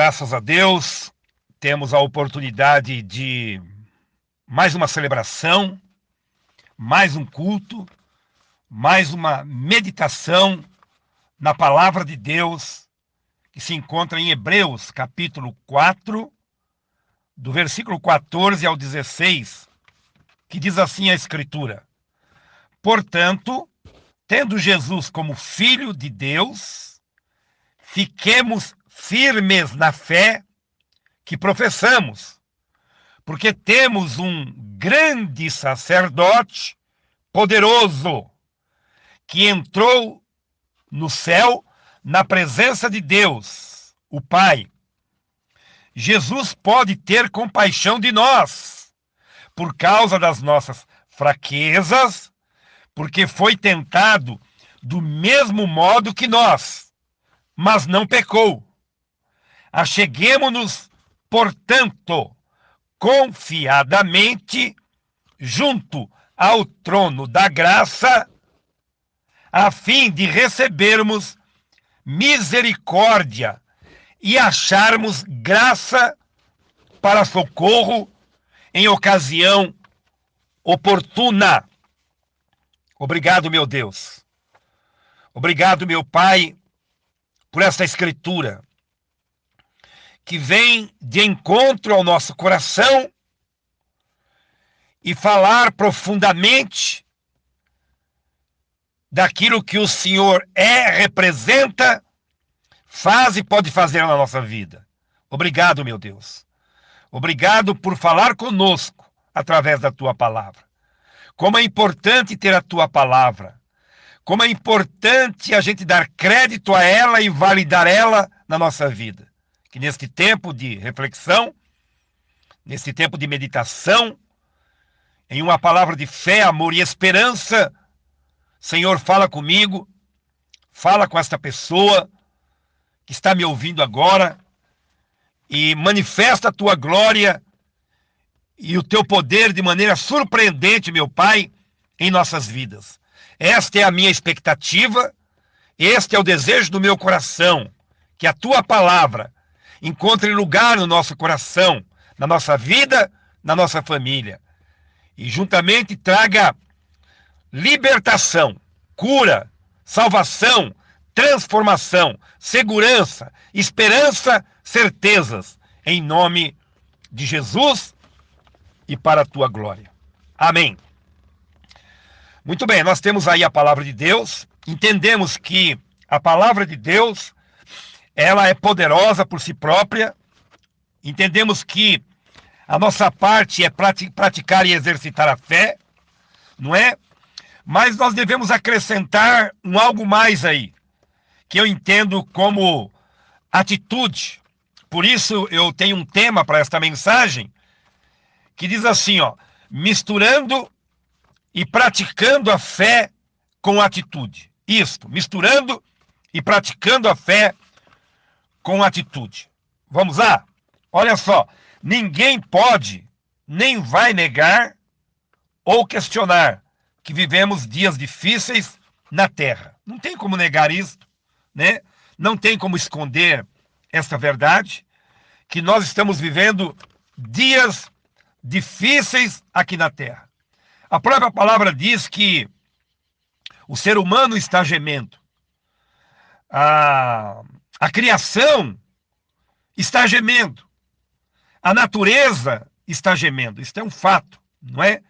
Graças a Deus, temos a oportunidade de mais uma celebração, mais um culto, mais uma meditação na palavra de Deus, que se encontra em Hebreus, capítulo 4, do versículo 14 ao 16, que diz assim a Escritura: Portanto, tendo Jesus como Filho de Deus, fiquemos firmes na fé que professamos, porque temos um grande sacerdote poderoso que entrou no céu na presença de Deus, o Pai. Jesus pode ter compaixão de nós por causa das nossas fraquezas, porque foi tentado do mesmo modo que nós, mas não pecou. Acheguemo-nos, portanto, confiadamente junto ao trono da graça, a fim de recebermos misericórdia e acharmos graça para socorro em ocasião oportuna. Obrigado, meu Deus. Obrigado, meu Pai, por esta Escritura, que vem de encontro ao nosso coração e falar profundamente daquilo que o Senhor representa, faz e pode fazer na nossa vida. Obrigado, meu Deus. Obrigado por falar conosco através da Tua palavra. Como é importante ter a Tua palavra. Como é importante a gente dar crédito a ela e validar ela na nossa vida. Que neste tempo de reflexão, neste tempo de meditação, em uma palavra de fé, amor e esperança, Senhor, fala comigo, fala com esta pessoa que está me ouvindo agora e manifesta a Tua glória e o Teu poder de maneira surpreendente, meu Pai, em nossas vidas. Esta é a minha expectativa, este é o desejo do meu coração, que a Tua palavra encontre lugar no nosso coração, na nossa vida, na nossa família. E juntamente traga libertação, cura, salvação, transformação, segurança, esperança, certezas, em nome de Jesus e para a Tua glória. Amém. Muito bem, nós temos aí a palavra de Deus, entendemos que a palavra de Deus, ela é poderosa por si própria, entendemos que a nossa parte é praticar e exercitar a fé, não é? Mas nós devemos acrescentar algo mais aí, que eu entendo como atitude. Por isso eu tenho um tema para esta mensagem, que diz assim, misturando e praticando a fé com atitude. Isto, misturando e praticando a fé com atitude. Vamos lá? Olha só, ninguém pode nem vai negar ou questionar que vivemos dias difíceis na Terra. Não tem como negar isto, né? Não tem como esconder esta verdade, que nós estamos vivendo dias difíceis aqui na Terra. A própria palavra diz que o ser humano está gemendo. A criação está gemendo. A natureza está gemendo. Isso é um fato, não é?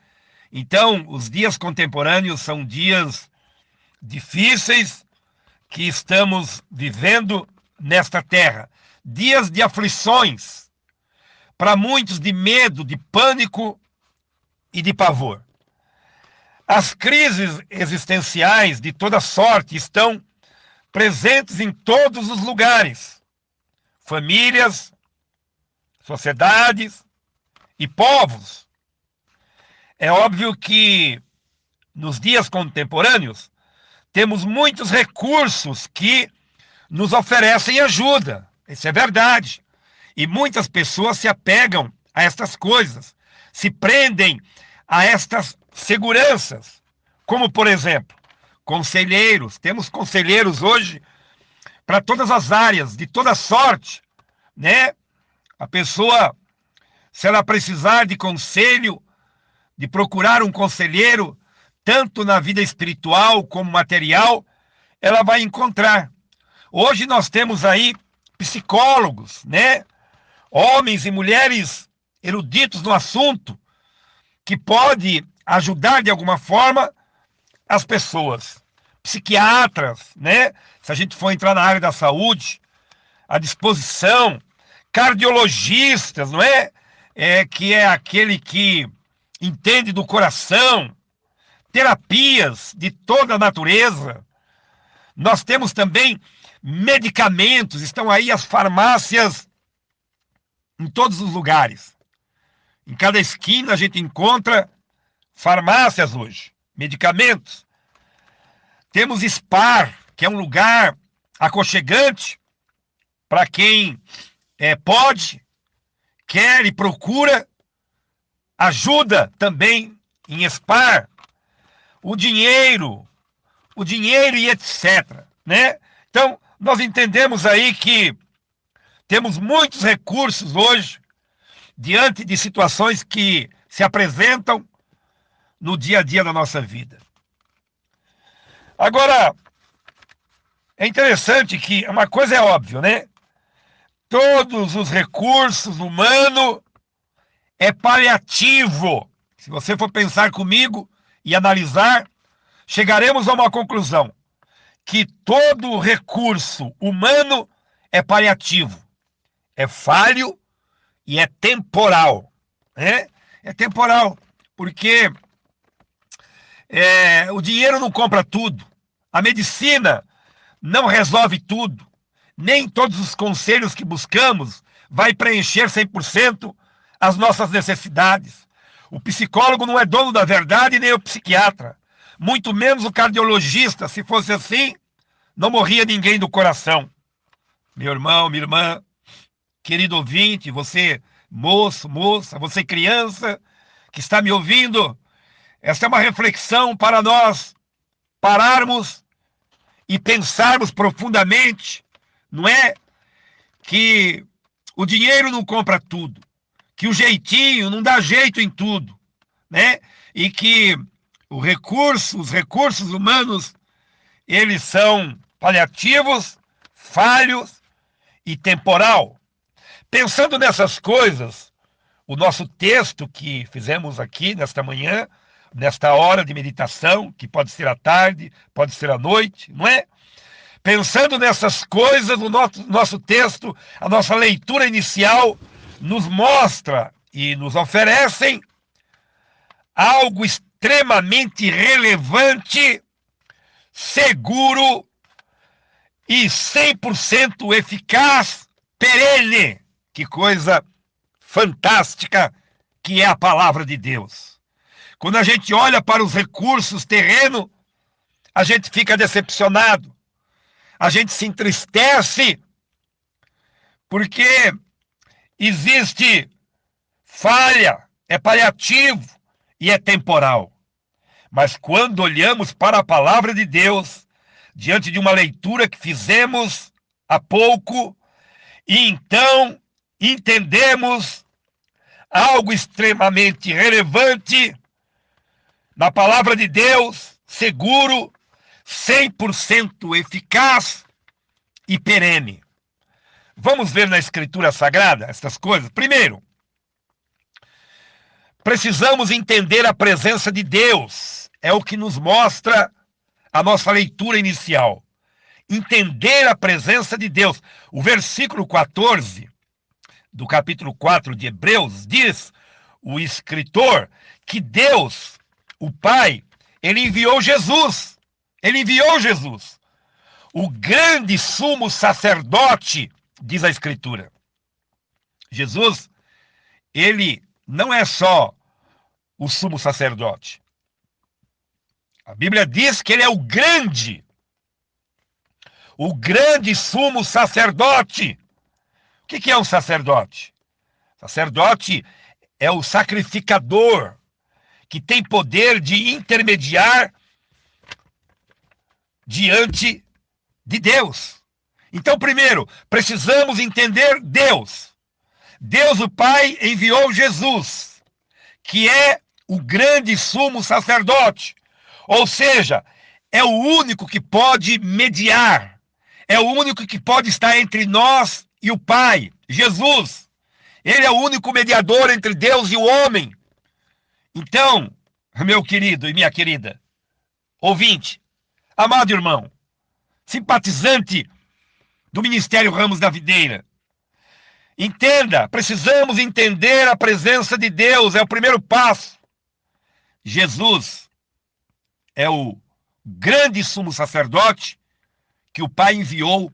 Então, os dias contemporâneos são dias difíceis que estamos vivendo nesta terra. Dias de aflições, para muitos de medo, de pânico e de pavor. As crises existenciais de toda sorte estão presentes em todos os lugares. Famílias, sociedades e povos. É óbvio que nos dias contemporâneos temos muitos recursos que nos oferecem ajuda. Isso é verdade. E muitas pessoas se apegam a estas coisas, se prendem a estas seguranças, como por exemplo, conselheiros. Temos conselheiros hoje para todas as áreas, de toda sorte, né? A pessoa, se ela precisar de conselho, de procurar um conselheiro, tanto na vida espiritual como material, ela vai encontrar. Hoje nós temos aí psicólogos, né? Homens e mulheres eruditos no assunto, que pode ajudar de alguma forma as pessoas. Psiquiatras, né? Se a gente for entrar na área da saúde, à disposição. Cardiologistas, não é? Que é aquele que entende do coração. Terapias de toda a natureza. Nós temos também medicamentos, estão aí as farmácias em todos os lugares. Em cada esquina a gente encontra farmácias hoje, medicamentos. Temos SPAR, que é um lugar aconchegante para quem pode, quer e procura ajuda também em SPAR. O dinheiro e etc, né? Então, nós entendemos aí que temos muitos recursos hoje diante de situações que se apresentam no dia a dia da nossa vida. Agora, é interessante que uma coisa é óbvia, né? Todos os recursos humanos é paliativo. Se você for pensar comigo e analisar, chegaremos a uma conclusão, que todo recurso humano é paliativo, é falho e é temporal, né? É temporal, porque o dinheiro não compra tudo, a medicina não resolve tudo, nem todos os conselhos que buscamos vai preencher 100% as nossas necessidades. O psicólogo não é dono da verdade, nem o psiquiatra, muito menos o cardiologista. Se fosse assim, não morria ninguém do coração. Meu irmão, minha irmã, querido ouvinte, você moço, moça, você criança que está me ouvindo, essa é uma reflexão para nós pararmos e pensarmos profundamente, não é? Que o dinheiro não compra tudo, que o jeitinho não dá jeito em tudo, né? E que os recursos humanos, eles são paliativos, falhos e temporal. Pensando nessas coisas, o nosso texto que fizemos aqui nesta manhã, nesta hora de meditação, que pode ser à tarde, pode ser à noite, não é? Pensando nessas coisas, o nosso texto, a nossa leitura inicial, nos mostra e nos oferecem algo extremamente relevante, seguro e 100% eficaz, perene. Que coisa fantástica que é a palavra de Deus. Quando a gente olha para os recursos terrenos, a gente fica decepcionado, a gente se entristece, porque existe falha, é paliativo e é temporal. Mas quando olhamos para a palavra de Deus, diante de uma leitura que fizemos há pouco, e então entendemos algo extremamente relevante na palavra de Deus, seguro, 100% eficaz e perene. Vamos ver na Escritura Sagrada estas coisas? Primeiro, precisamos entender a presença de Deus. É o que nos mostra a nossa leitura inicial. Entender a presença de Deus. O versículo 14 do capítulo 4 de Hebreus diz, o escritor, que Deus, o Pai, ele enviou Jesus. Ele enviou Jesus. O grande sumo sacerdote, diz a Escritura. Jesus, ele não é só o sumo sacerdote. A Bíblia diz que ele é o grande sumo sacerdote. O que é um sacerdote? Sacerdote é o sacrificador, que tem poder de intermediar diante de Deus. Então, primeiro, precisamos entender Deus. Deus, o Pai, enviou Jesus, que é o grande sumo sacerdote. Ou seja, é o único que pode mediar. É o único que pode estar entre nós e o Pai, Jesus. Ele é o único mediador entre Deus e o homem. Então, meu querido e minha querida, ouvinte, amado irmão, simpatizante do Ministério Ramos da Videira, entenda, precisamos entender a presença de Deus, é o primeiro passo. Jesus é o grande sumo sacerdote que o Pai enviou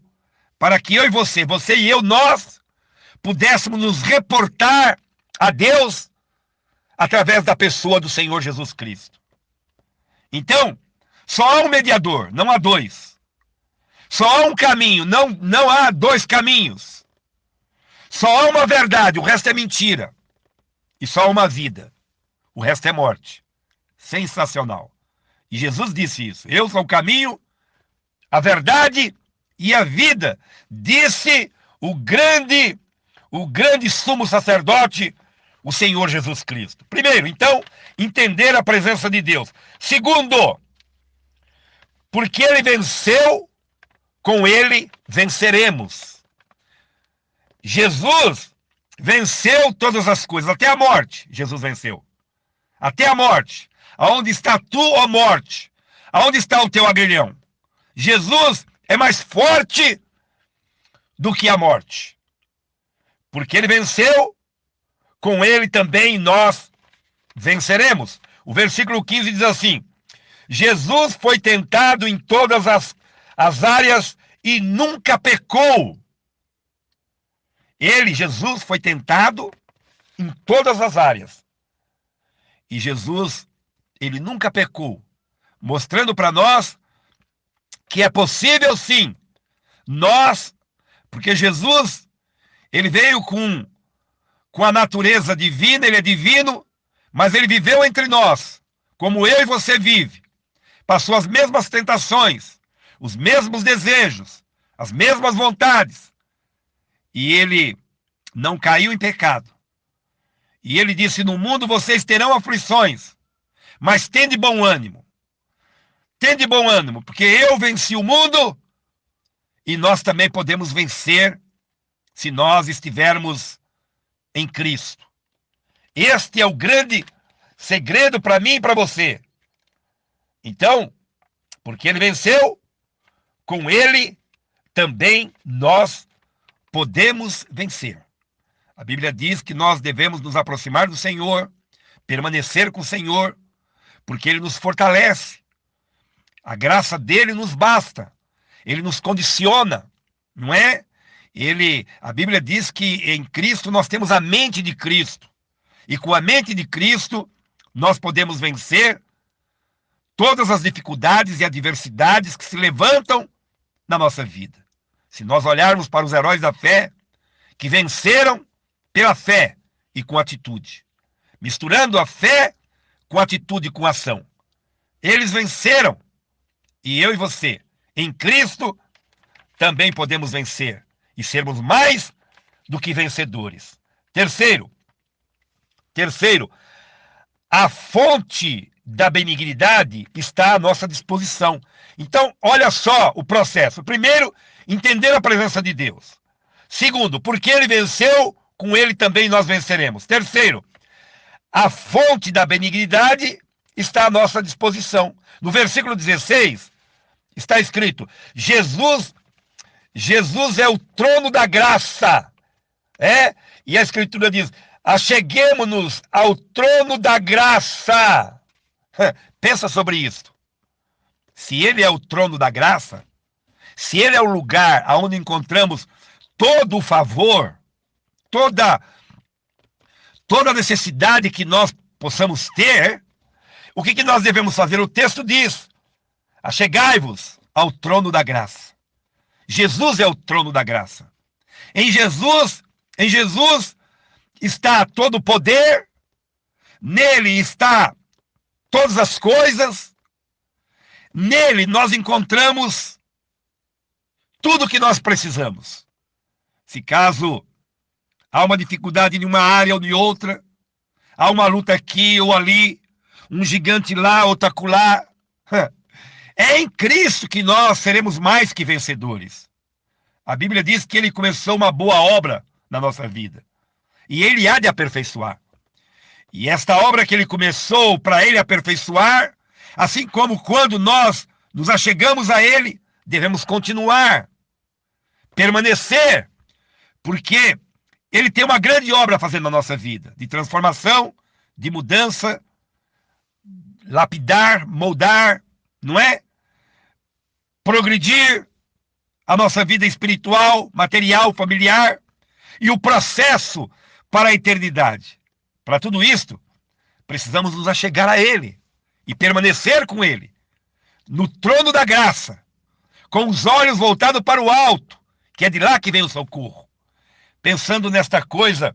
para que eu e você e eu, nós, pudéssemos nos reportar a Deus através da pessoa do Senhor Jesus Cristo. Então, só há um mediador, não há dois. Só há um caminho, não há dois caminhos. Só há uma verdade, o resto é mentira. E só há uma vida, o resto é morte. Sensacional. E Jesus disse isso. Eu sou o caminho, a verdade e a vida. Disse o grande sumo sacerdote, o Senhor Jesus Cristo. Primeiro, então, entender a presença de Deus. Segundo, porque ele venceu, com ele venceremos. Jesus venceu todas as coisas, até a morte. Jesus venceu. Até a morte. Aonde está tu, ó morte? Aonde está o teu aguilhão? Jesus é mais forte do que a morte. Porque ele venceu, com ele também nós venceremos. O versículo 15 diz assim: Jesus foi tentado em todas as áreas e nunca pecou. Jesus, foi tentado em todas as áreas. E Jesus, ele nunca pecou, mostrando para nós que é possível sim, porque Jesus, ele veio com a natureza divina, ele é divino, mas ele viveu entre nós, como eu e você vive. Passou as mesmas tentações, os mesmos desejos, as mesmas vontades. E ele não caiu em pecado. E ele disse: no mundo vocês terão aflições, mas tende bom ânimo. Tende bom ânimo, porque eu venci o mundo e nós também podemos vencer se nós estivermos em Cristo. Este é o grande segredo para mim e para você. Então, porque ele venceu, com ele também nós podemos vencer. A Bíblia diz que nós devemos nos aproximar do Senhor, permanecer com o Senhor, porque ele nos fortalece. A graça dele nos basta. Ele nos condiciona, não é? A Bíblia diz que em Cristo nós temos a mente de Cristo. E com a mente de Cristo nós podemos vencer todas as dificuldades e adversidades que se levantam na nossa vida. Se nós olharmos para os heróis da fé, que venceram pela fé e com atitude, misturando a fé com atitude e com ação. Eles venceram. E eu e você, em Cristo, também podemos vencer e sermos mais do que vencedores. Terceiro, a fonte da benignidade está à nossa disposição. Então, olha só o processo. Primeiro, entender a presença de Deus. Segundo, porque ele venceu, com ele também nós venceremos. Terceiro, a fonte da benignidade está à nossa disposição. No versículo 16, está escrito: Jesus é o trono da graça. E a Escritura diz: acheguemo-nos ao trono da graça. Pensa sobre isso. Se ele é o trono da graça, se ele é o lugar onde encontramos todo o favor, toda necessidade que nós possamos ter, o que nós devemos fazer? O texto diz: achegai-vos ao trono da graça. Jesus é o trono da graça. Em Jesus está todo o poder, nele está todas as coisas, nele nós encontramos tudo que nós precisamos. Se caso há uma dificuldade em uma área ou em outra, há uma luta aqui ou ali, um gigante lá, outro acolá, é em Cristo que nós seremos mais que vencedores. A Bíblia diz que ele começou uma boa obra na nossa vida. E ele há de aperfeiçoar. E esta obra que ele começou para ele aperfeiçoar, assim como quando nós nos achegamos a ele, devemos continuar, permanecer, porque ele tem uma grande obra a fazer na nossa vida, de transformação, de mudança, lapidar, moldar, não é? Progredir a nossa vida espiritual, material, familiar, e o processo para a eternidade. Para tudo isto, precisamos nos achegar a ele e permanecer com ele, no trono da graça, com os olhos voltados para o alto, que é de lá que vem o socorro. Pensando nesta coisa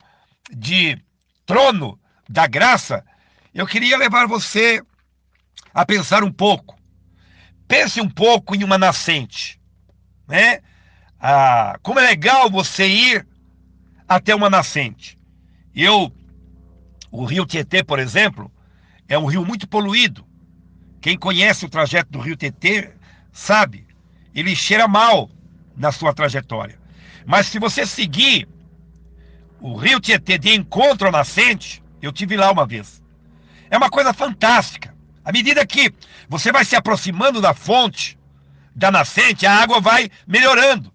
de trono da graça, eu queria levar você a pensar um pouco. Pense um pouco em uma nascente, né? Como é legal você ir até uma nascente. O rio Tietê, por exemplo, é um rio muito poluído. Quem conhece o trajeto do rio Tietê sabe, ele cheira mal na sua trajetória. Mas se você seguir o rio Tietê de encontro à nascente, eu tive lá uma vez. É uma coisa fantástica. À medida que você vai se aproximando da fonte, da nascente, a água vai melhorando.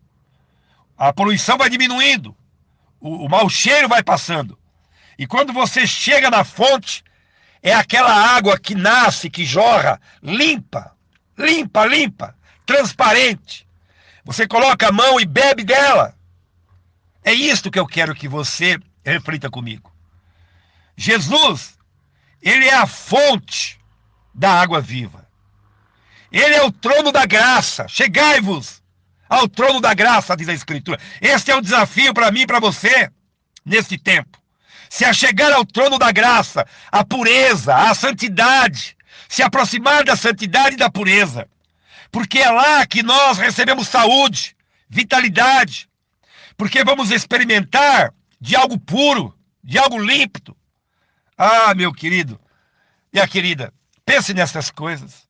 A poluição vai diminuindo. O mau cheiro vai passando. E quando você chega na fonte, é aquela água que nasce, que jorra, limpa, limpa, limpa, transparente. Você coloca a mão e bebe dela. É isto que eu quero que você reflita comigo. Jesus, ele é a fonte da água viva. Ele é o trono da graça. Chegai-vos ao trono da graça, diz a Escritura. Este é o desafio para mim e para você, neste tempo. Se achegar ao trono da graça, a pureza, a santidade, se aproximar da santidade e da pureza. Porque é lá que nós recebemos saúde, vitalidade. Porque vamos experimentar de algo puro, de algo límpido. Ah, meu querido e a querida, pense nessas coisas.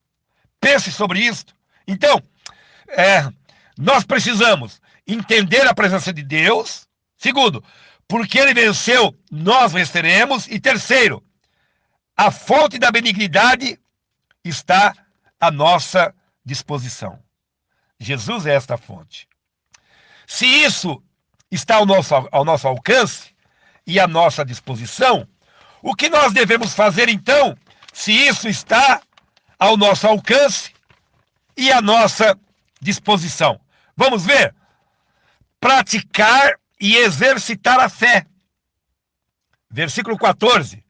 Pense sobre isto. Então, nós precisamos entender a presença de Deus. Segundo, porque ele venceu, nós venceremos. E terceiro, a fonte da benignidade está à nossa disposição. Jesus é esta fonte. Se isso está ao nosso alcance e à nossa disposição, o que nós devemos fazer então, se isso está ao nosso alcance e à nossa disposição? Vamos ver? Praticar e exercitar a fé. Versículo 14.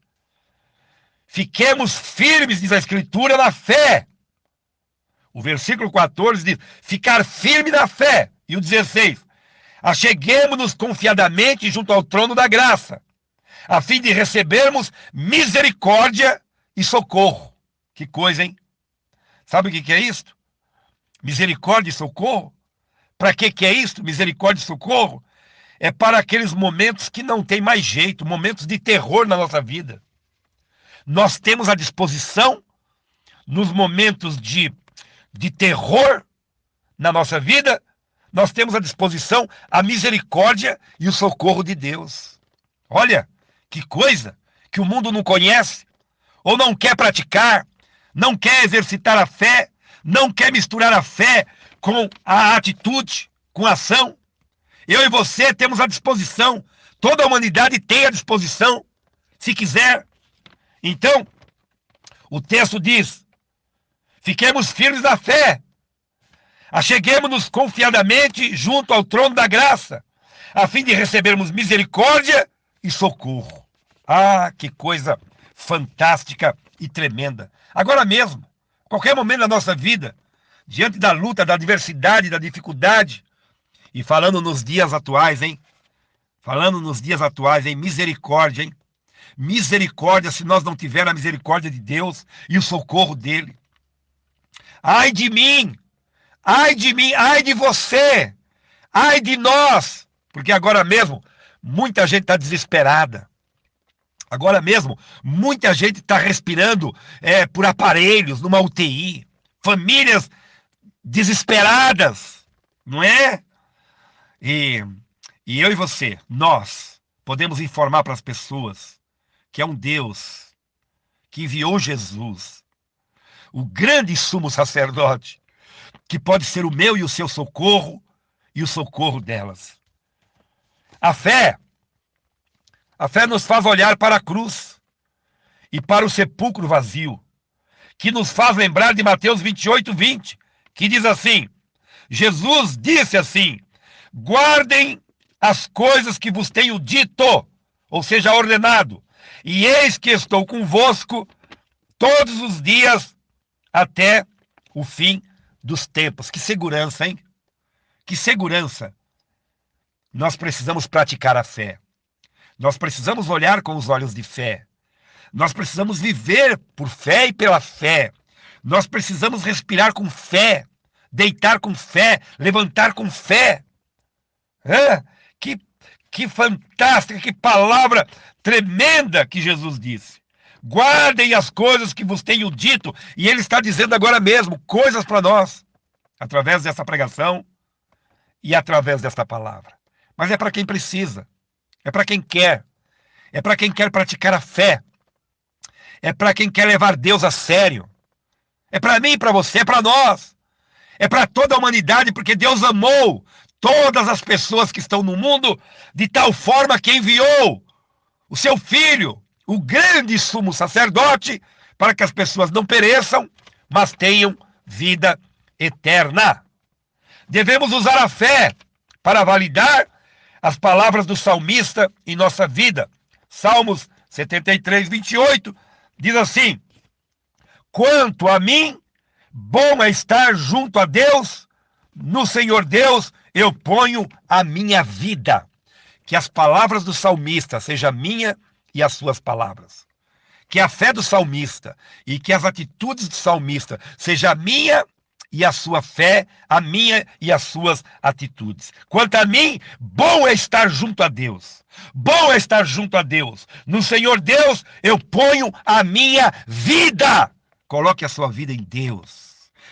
Fiquemos firmes, diz a Escritura, na fé. O versículo 14 diz, ficar firme na fé. E o 16, acheguemo-nos confiadamente junto ao trono da graça, a fim de recebermos misericórdia e socorro. Que coisa, hein? Sabe o que é isto? Misericórdia e socorro? Para que é isto? Misericórdia e socorro? É para aqueles momentos que não tem mais jeito, momentos de terror na nossa vida. Nós temos à disposição, nos momentos de terror na nossa vida, nós temos à disposição a misericórdia e o socorro de Deus. Olha, que coisa que o mundo não conhece, ou não quer praticar, não quer exercitar a fé, não quer misturar a fé com a atitude, com a ação. Eu e você temos à disposição, toda a humanidade tem à disposição, se quiser. Então, o texto diz, fiquemos firmes na fé, acheguemo-nos confiadamente junto ao trono da graça, a fim de recebermos misericórdia e socorro. Ah, que coisa fantástica e tremenda. Agora mesmo, qualquer momento da nossa vida, diante da luta, da adversidade, da dificuldade, e falando nos dias atuais, hein? Falando nos dias atuais, hein? Misericórdia, hein? Misericórdia, se nós não tivermos a misericórdia de Deus e o socorro dele. Ai de mim, ai de você, Ai de nós, porque agora mesmo muita gente está desesperada. Agora mesmo, muita gente está respirando por aparelhos, numa UTI. Famílias desesperadas, não é? E, e eu e você, nós, podemos informar para as pessoas que é um Deus que enviou Jesus, o grande sumo sacerdote, que pode ser o meu e o seu socorro e o socorro delas. A fé nos faz olhar para a cruz e para o sepulcro vazio, que nos faz lembrar de Mateus 28:20, que diz assim: Jesus disse assim: guardem as coisas que vos tenho dito, ou seja, ordenado, e eis que estou convosco todos os dias até o fim dos tempos. Que segurança, hein? Que segurança. Nós precisamos praticar a fé. Nós precisamos olhar com os olhos de fé. Nós precisamos viver por fé e pela fé. Nós precisamos respirar com fé, deitar com fé, levantar com fé. Que fantástica, que palavra tremenda que Jesus disse. Guardem as coisas que vos tenho dito. E ele está dizendo agora mesmo coisas para nós, através dessa pregação e através desta palavra. Mas é para quem precisa, é para quem quer, é para quem quer praticar a fé, é para quem quer levar Deus a sério. É para mim, para você, é para nós. É para toda a humanidade, porque Deus amou todas as pessoas que estão no mundo de tal forma que enviou o seu Filho, o grande sumo sacerdote, para que as pessoas não pereçam, mas tenham vida eterna. Devemos usar a fé para validar as palavras do salmista em nossa vida. Salmos 73:28 diz assim: quanto a mim, bom é estar junto a Deus, no Senhor Deus eu ponho a minha vida. Que as palavras do salmista sejam minha e as suas palavras. Que a fé do salmista e que as atitudes do salmista sejam minha e a sua fé, a minha e as suas atitudes. Quanto a mim, bom é estar junto a Deus. Bom é estar junto a Deus. No Senhor Deus eu ponho a minha vida. Coloque a sua vida em Deus.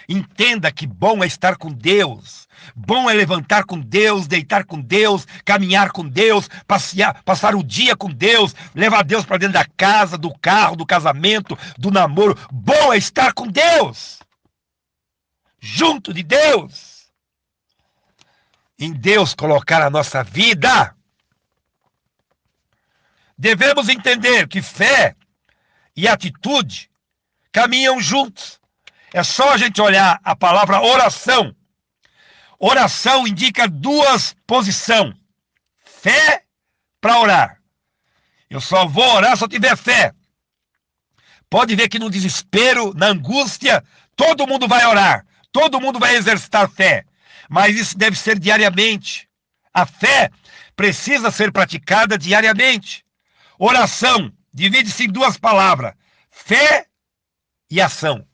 Entenda que bom é estar com Deus. Bom é levantar com Deus, deitar com Deus, caminhar com Deus, passear, passar o dia com Deus, levar Deus para dentro da casa, do carro, do casamento, do namoro. Bom é estar com Deus. Junto de Deus. Em Deus colocar a nossa vida. Devemos entender que fé e atitude caminham juntos. É só a gente olhar a palavra oração. Oração indica duas posições. Fé para orar. Eu só vou orar se eu tiver fé. Pode ver que no desespero, na angústia, todo mundo vai orar. Todo mundo vai exercitar fé. Mas isso deve ser diariamente. A fé precisa ser praticada diariamente. Oração divide-se em duas palavras: fé e ação.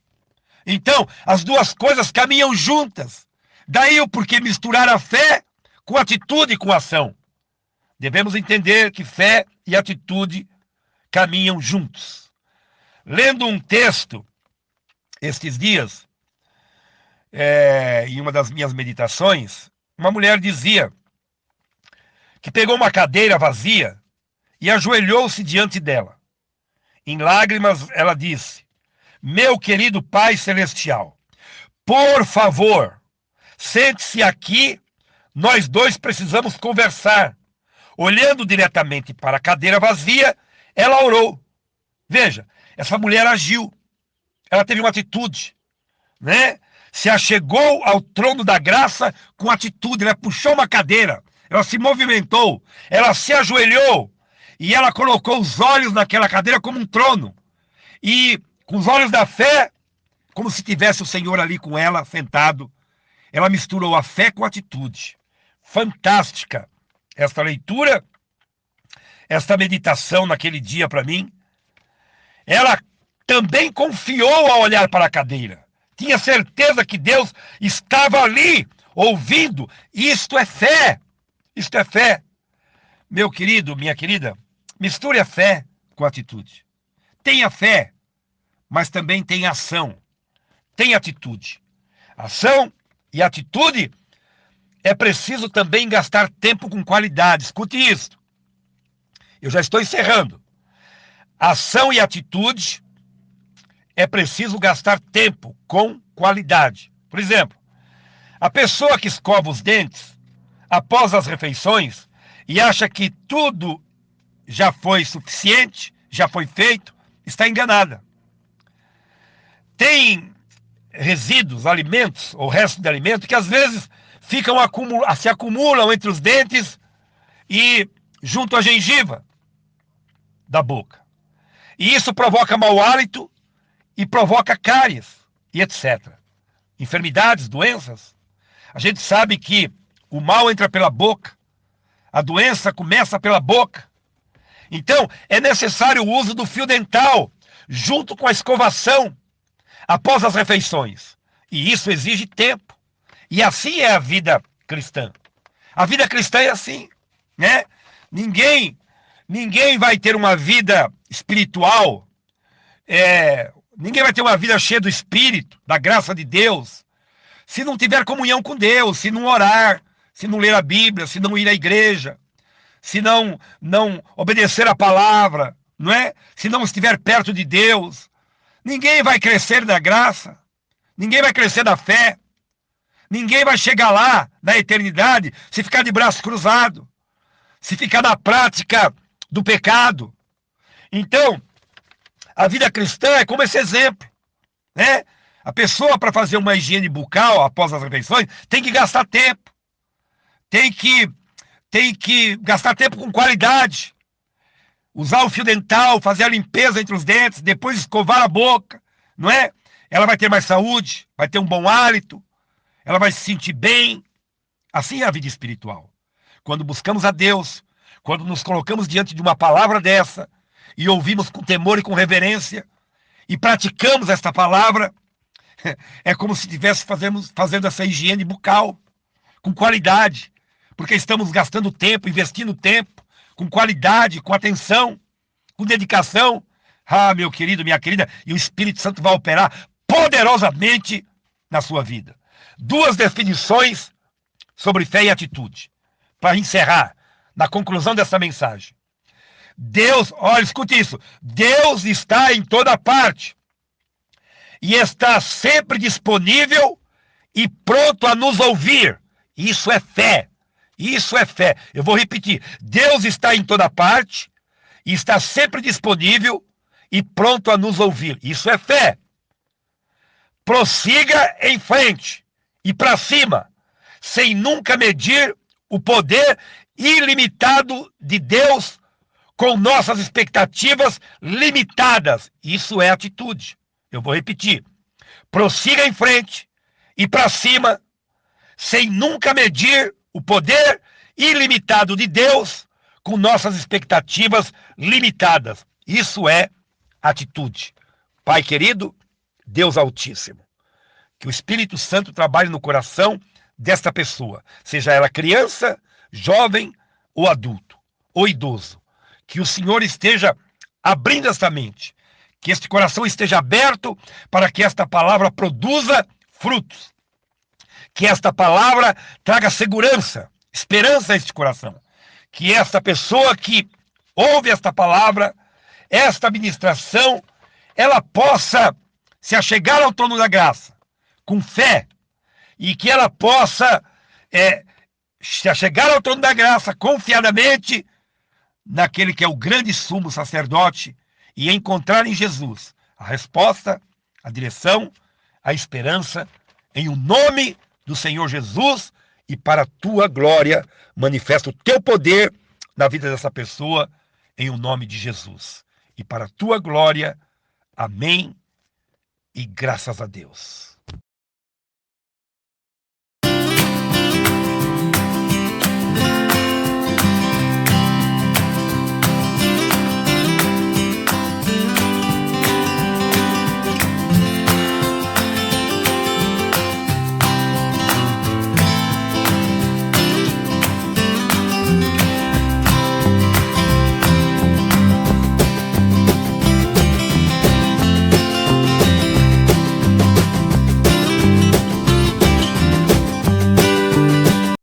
Então, as duas coisas caminham juntas. Daí o porquê misturar a fé com atitude e com ação. Devemos entender que fé e atitude caminham juntos. Lendo um texto estes dias, em uma das minhas meditações, uma mulher dizia que pegou uma cadeira vazia e ajoelhou-se diante dela. Em lágrimas, ela disse: meu querido Pai Celestial, por favor, sente-se aqui, nós dois precisamos conversar. Olhando diretamente para a cadeira vazia, ela orou. Veja, essa mulher agiu, ela teve uma atitude, né? Se achegou ao trono da graça com atitude, ela puxou uma cadeira, ela se movimentou, ela se ajoelhou e ela colocou os olhos naquela cadeira como um trono. E com os olhos da fé, como se tivesse o Senhor ali com ela, sentado, ela misturou a fé com a atitude. Fantástica esta leitura, esta meditação naquele dia para mim. Ela também confiou ao olhar para a cadeira. Tinha certeza que Deus estava ali, ouvindo. Isto é fé. Isto é fé. Meu querido, minha querida, misture a fé com a atitude. Tenha fé, mas também tenha ação. Tenha atitude. Ação e atitude, é preciso também gastar tempo com qualidade. Escute isso. Eu já estou encerrando. Ação e atitude, é preciso gastar tempo com qualidade. Por exemplo, a pessoa que escova os dentes após as refeições e acha que tudo já foi suficiente, já foi feito, está enganada. Tem resíduos, alimentos, ou resto de alimento, que às vezes se acumulam entre os dentes e junto à gengiva da boca. E isso provoca mau hálito e provoca cáries e etc. Enfermidades, doenças. A gente sabe que o mal entra pela boca, a doença começa pela boca. Então, é necessário o uso do fio dental, junto com a escovação, após as refeições. E isso exige tempo. E assim é a vida cristã. A vida cristã é assim, né? Ninguém vai ter uma vida espiritual, ninguém vai ter uma vida cheia do Espírito, da graça de Deus, se não tiver comunhão com Deus, se não orar, se não ler a Bíblia, se não ir à igreja, se não obedecer a palavra, não é? Se não estiver perto de Deus. Ninguém vai crescer na graça, ninguém vai crescer na fé, ninguém vai chegar lá na eternidade se ficar de braço cruzado, se ficar na prática do pecado. Então, a vida cristã é como esse exemplo, né? A pessoa, para fazer uma higiene bucal após as refeições, tem que gastar tempo, tem que gastar tempo com qualidade, usar o fio dental, fazer a limpeza entre os dentes, depois escovar a boca, não é? Ela vai ter mais saúde, vai ter um bom hálito, ela vai se sentir bem. Assim é a vida espiritual. Quando buscamos a Deus, quando nos colocamos diante de uma palavra dessa, e ouvimos com temor e com reverência, e praticamos esta palavra, é como se estivéssemos fazendo essa higiene bucal, com qualidade, porque estamos gastando tempo, investindo tempo, com qualidade, com atenção, com dedicação. Ah, meu querido, minha querida, e o Espírito Santo vai operar poderosamente na sua vida. 2 definições sobre fé e atitude, para encerrar, na conclusão dessa mensagem. Deus, olha, escute isso, Deus está em toda parte e está sempre disponível e pronto a nos ouvir. Isso é fé. Isso é fé. Eu vou repetir. Deus está em toda parte e está sempre disponível e pronto a nos ouvir. Isso é fé. Prossiga em frente e para cima, sem nunca medir o poder ilimitado de Deus com nossas expectativas limitadas. Isso é atitude. Eu vou repetir. Prossiga em frente e para cima, sem nunca medir o poder ilimitado de Deus com nossas expectativas limitadas. Isso é atitude. Pai querido, Deus Altíssimo, que o Espírito Santo trabalhe no coração desta pessoa, seja ela criança, jovem ou adulto, ou idoso. Que o Senhor esteja abrindo esta mente, que este coração esteja aberto para que esta palavra produza frutos. Que esta palavra traga segurança, esperança a este coração. Que esta pessoa que ouve esta palavra, esta ministração, ela possa se achegar ao trono da graça com fé e que ela possa se achegar ao trono da graça confiadamente naquele que é o grande sumo sacerdote e encontrar em Jesus a resposta, a direção, a esperança, em o nome do Senhor Jesus, e para a tua glória manifesta o teu poder na vida dessa pessoa, em o nome de Jesus. E para a tua glória, amém e graças a Deus.